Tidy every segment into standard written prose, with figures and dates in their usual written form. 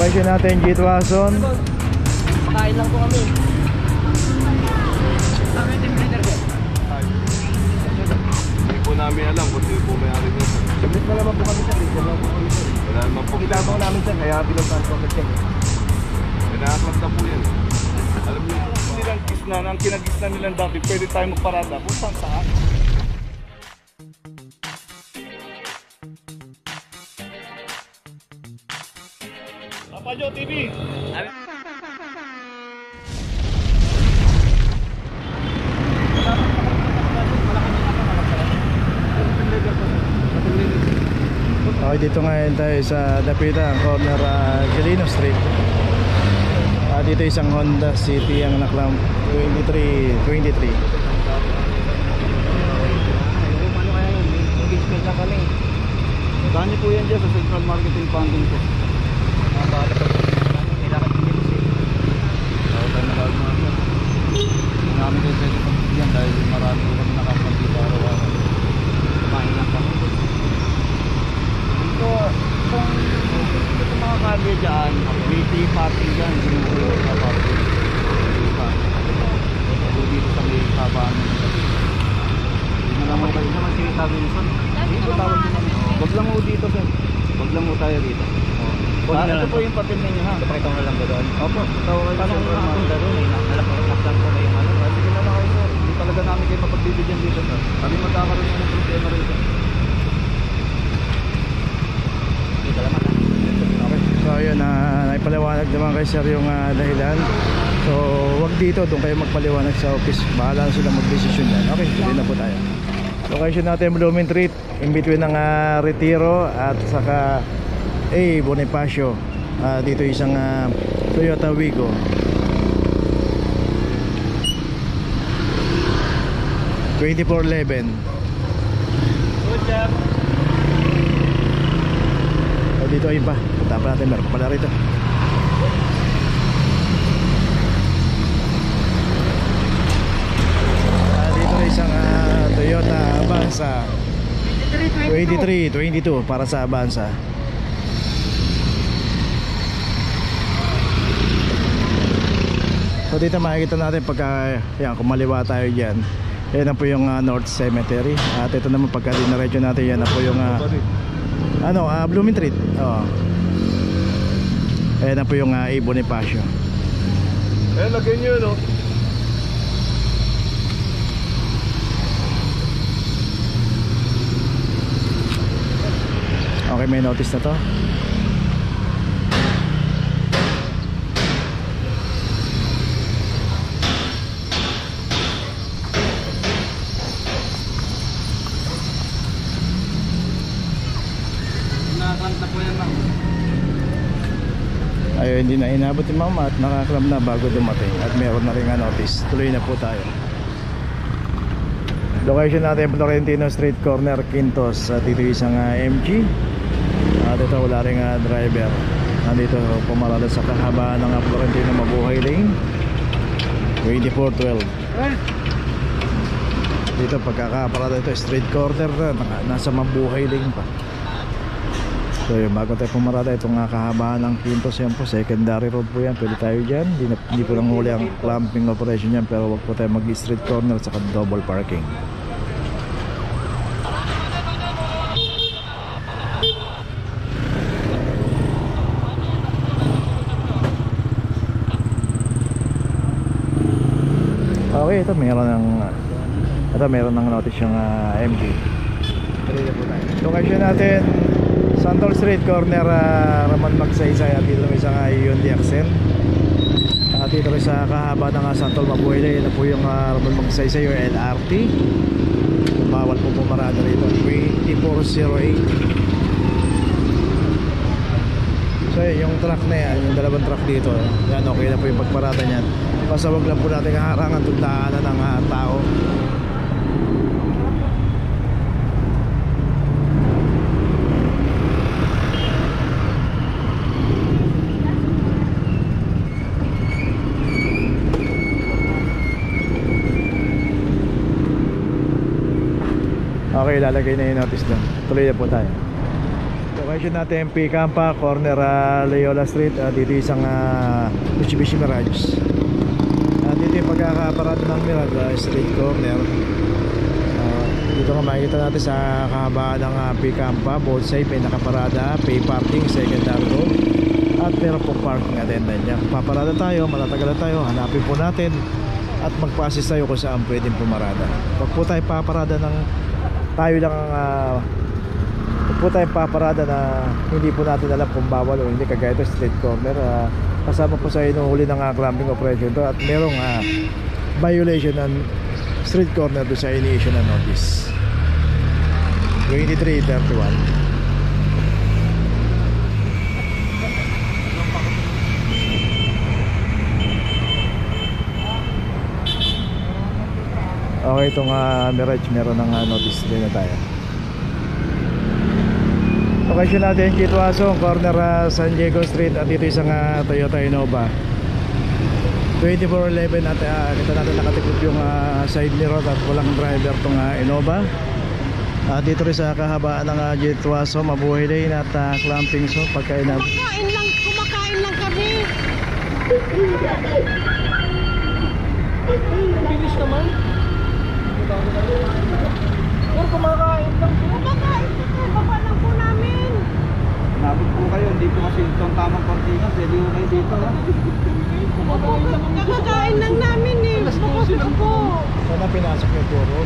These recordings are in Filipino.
Location natin G. Tuason. Pakain lang po kami. Hindi po namin alam kung hindi po may-ari nyo. Sabit na naman po kami sir. Wala po kami sir. Wala naman po. Kita po namin sir, kaya pinuntahan ko agad sir. Pinakaklat na po yan. Alam nyo, nilang gisna, ang kinagisna nilang dati, pwede tayo magparada kung saan saan. Papajo TV! Okay, dito ngayon tayo sa Dapitan, corner Gelino Street. Dito isang Honda City ang naklam 23. Ano kaya yun? Engagement lang kami. Saan niyo po yan dyan sa Central Marketing Funding po? Nilakad din kasi. Tawag tayo na lalo mga sir. Hindi namin kayo pwede pag-bigyan dahil marami ko kami nakapagdito araw-araw. Kumain lang kami. Dito, kung ito mga karga dyan, may free parking dyan, sinusulo sa parking. Dito sa may kabaan. Hindi na naman kayo naman sinita Wilson. Dito tawag din naman. Wag lang mo dito sir. Wag lang mo tayo dito. Ito po yung patin ninyo ha. Pakita ko na lang ba doon? Opo, tawag kayo sa Paano Central nakapunta Market. doon? Nakaklang ko na yung ano. Sige na lang kayo sir. Hindi talaga namin kayo mapagbibigyan dito sir. Kami magkakaroon ng problema rin sir. Dito naman. Okay. So ayun, naipaliwanag naman kay sir yung dahilan. So wag dito, doon kayo magpaliwanag sa office. Bahala na sila mag-desisyon yan. Okay, tuloy na po tayo. Location natin Blooming Street, in between ng Retiro at saka Bonifacio. Dito isang Toyota Wigo. $24,11. Good job. Dito ayun pa. Punta pa natin, meron pala rito. Dito isang Toyota Avanza 22 para sa Avanza. So dito makikita natin pagka yan, kung maliwa tayo dyan, yan na po yung North Cemetery. At ito naman pagka dinaretso natin, yan na po yung Blooming Street. Ayan na po yung Bonifacio. Lagyan nyo no. Okay, may notice na to. Nakakanta po yan ma'am. Ayun, hindi na inabot yung mama at nakaklam na bago dumating. At meron na rin notice. Tuloy na po tayo. Location natin Florentino Street, corner Quintos. At dito isang MG. At ito wala rin driver. Nandito pumarada sa kahabaan ng Florentino Mabuhay Lane 2412. Dito pagkakaparada ito street corner na, nasa Mabuhay Lane pa. So yun, bago tayo pumarada itong kahabaan ng Quintos, yan po secondary road po yan, pwede tayo dyan. Hindi po lang huli ang clamping operation yan, pero wag po tayo mag street corner at saka double parking. Okay, ito meron ng notice yung MG. Location natin Santol Street, corner Ramon Magsaysay. At dito may isang Hyundai Accent. At dito rin sa kahaba ng Santol Mabuhay Lane, ito po yung Ramon Magsaysay o LRT. Bawal po pumarada rito 2408. So yung truck na yan, yung dalawang truck dito, yan okay na po yung pagparada niyan. Basta wag lang po natin harangan tundaanan ng tao. Okay, lalagay na yung notice doon. Tuloy na po tayo. Location natin P-Campa, corner Loyola Street. Dito isang Mitsubishi Mirage. Dito yung pagkakaparado ng Mirage, street corner. Dito nga makikita natin sa kahabaan ng P-Campa, both side may nakaparada, pay parking, secondary road, at meron po parking attendant niya. Paparada tayo, matatagalan tayo, hanapin po natin at magpa-assist tayo kung saan pwedeng pumarada. Pag po tayo paparada ng tayo lang pag po tayo paparada na hindi po natin alam kung bawal o hindi, kagaya ito street corner, kasama po sa inuhuli ng clamping operation to at merong violation ng street corner do sa ini-issue ng notice. 2331. Okay, itong Mirage meron ng notice din na tayo. Location natin Kitwaso, corner San Diego Street, at dito isang Toyota Innova 2411 at kita natin nakatikip yung side mirror at walang driver tong Innova. Dito rin sa kahabaan ng Kitwaso, Mabuhay Lane at clamping zone. Kumakain lang kami. Bilis naman. Pero kumakain lang po. Baba lang po namin. Nabot po kayo, hindi po kasi itong tamang parkingan. Pwede ko kayo dito. Kakakain lang namin eh. Bakit po? Sana pinasok yung puro.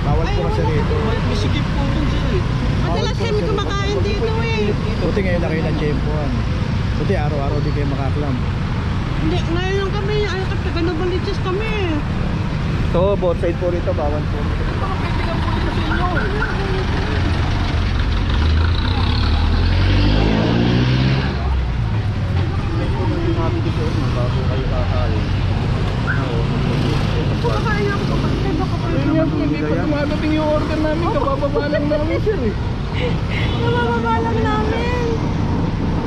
Bawal po kasi dito. May sikip po dun sir eh. Madalas kami kumakain dito eh. Buti ngayon na kayo ng Jempuan. Buti araw-araw di kayo makaklam. Hindi, ngayon lang kami. Ay, taga-Novaliches kami. So, both side po rito, bawal po. Bago kayo kakain. Kumakain lang po. Hindi pa tumagating yung order namin. Kabababa lang namin sir eh. Nabababa lang namin.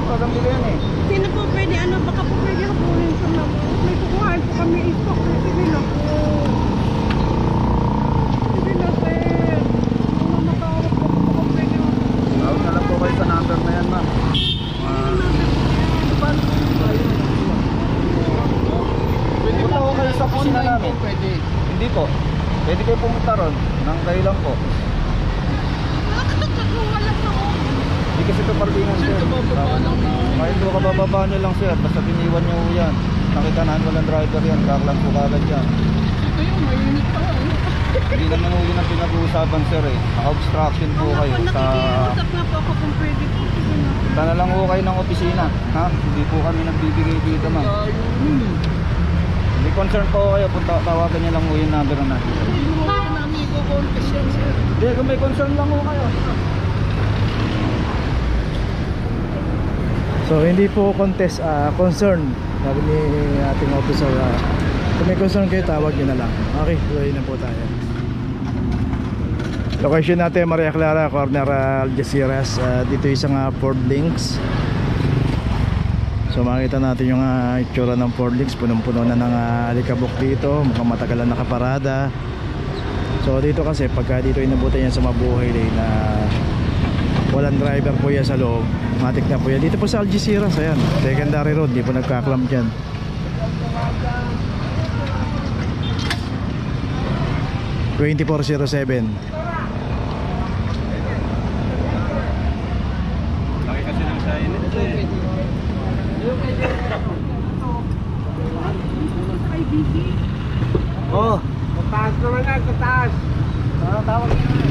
Parang nila yan eh. Sino po pwede, baka po pwede hapunin ko na po. May kukuhaan po kami istok. Sige na po. Sige na sir. Kung makawag po po pwede hapunin. Tawag na lang po kayo sa number na yan ma'am. Punta ko kayo sa kusina namin. Pwede. Hindi po. Pwede kayo pumunta ron. Nang kayo lang po. Nakakakuha lang ako. Hindi kasi ito parkingan sir. Kahit ito kabababa nyo lang sir. Basta biniwan nyo yan. Nakita na walang driver yan. Kaklan po kagad yan. Ito yung mainit pa nga. Hindi naman yun ang pinag-uusapan sir eh. Naka-obstruction po kayo sa... Nakikiusap na po ako kung pwede po. Sige na. Punta na lang po kayo ng opisina. Ha? Hindi po kami nagbibigay dito ma'am. Hindi concern po kayo. Tawagan nyo lang po yung number na natin. Namin i-contest yan sir. Hindi, kung may concern lang po kayo. So hindi po contest, concern. Sabi ni ating officer, kung may concern kayo, tawag nyo na lang. Okay, tuloy na po tayo. Location natin Maria Clara, corner Algeciras. Dito isang Ford Links. So makita natin yung itsura ng Ford Links. Punong-puno na ng alikabok dito. Mukhang matagalan nakaparada. So dito kasi pagka dito inabutan yan sa Mabuhay Lane na walang driver po yan sa loob, matik na po yan. Dito po sa Algeciras, ayan, secondary road, di po nagkaklam dyan. (2407) Laki kasi ng sign eh. Oh, Taas naman nga, taas. tawag nyo na.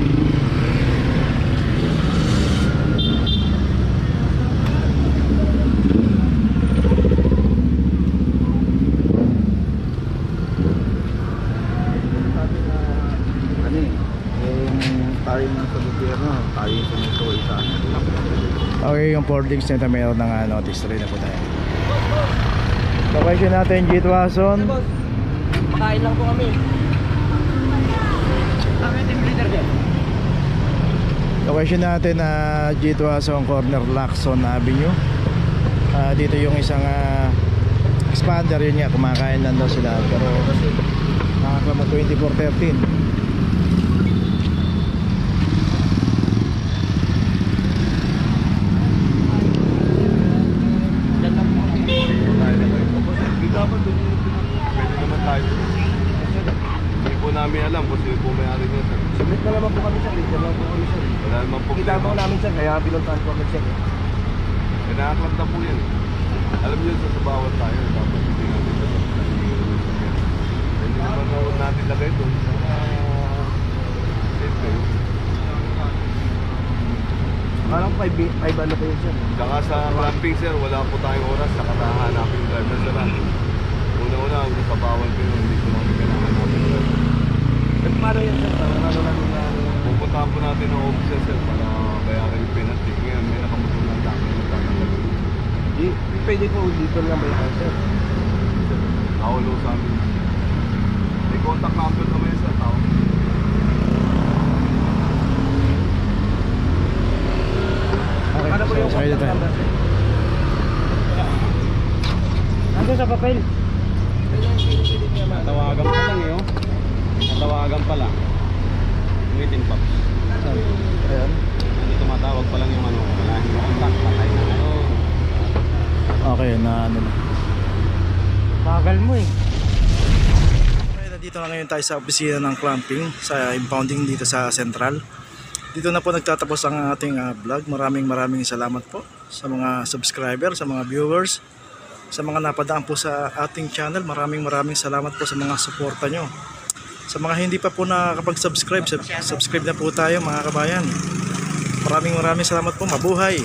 Tayo ng sa gobyerno, tayo yung sumusuway sa akin. Okay, yung Ford Links nito mayroon ng notice, rin na po tayo. Location natin Gitwason. Pakain lang po kami. Kami team leader dyan. Location natin Gitwason, corner Lacson Avenue. Dito yung isang expander, yun nga, kumakain lang daw sila, pero nakakama 2413. namin alam kung sino po may-ari niya, sir. Submit na naman po kami sir, legal lang po kami sir. Wala naman po. Kita mo namin sir, kaya pinuntahan ko agad sir. Kinakaklam na po yan eh. Alam niyo sa bawat tayo, dapat hindi natin ito. Hindi naman natin lagay doon. Safe kayo. Parang 5 ano po yun sir. Saka sa clamping sir, wala po tayong oras. Saka hahanapin yung driver sa lahat. Una-una, pabawal ko yun. Hindi ko namin kailangan namin driver. At paano yan sir? Parang ano namin na... Pupuntahan po natin ang officer sir para bayaran yung penalty. Ngayon may nakamotor ng dami na tatanggal. Di, pwede po dito lang ba yung sir? Nakaulo sa amin. May contact number naman yun sir. Tawag. Okay, Ano po so yung sakay na contact tayo. number, sir? Nandun sa papel. Natawagan pa lang eh, oh. Natawagan pa lang. Umitin pa. Ayan. Hindi tumatawag pa lang yung ano. Wala yung contact patay na ano. Okay, na ano na. Bagal mo eh. Okay, nandito na ngayon tayo sa opisina ng clamping sa impounding dito sa Central. Dito na po nagtatapos ang ating vlog. Maraming salamat po sa mga subscriber, sa mga viewers, sa mga napadaan po sa ating channel. Maraming salamat po sa mga suporta nyo. Sa mga hindi pa po nakakapag-subscribe, subscribe na po tayo mga kabayan. Maraming salamat po. Mabuhay!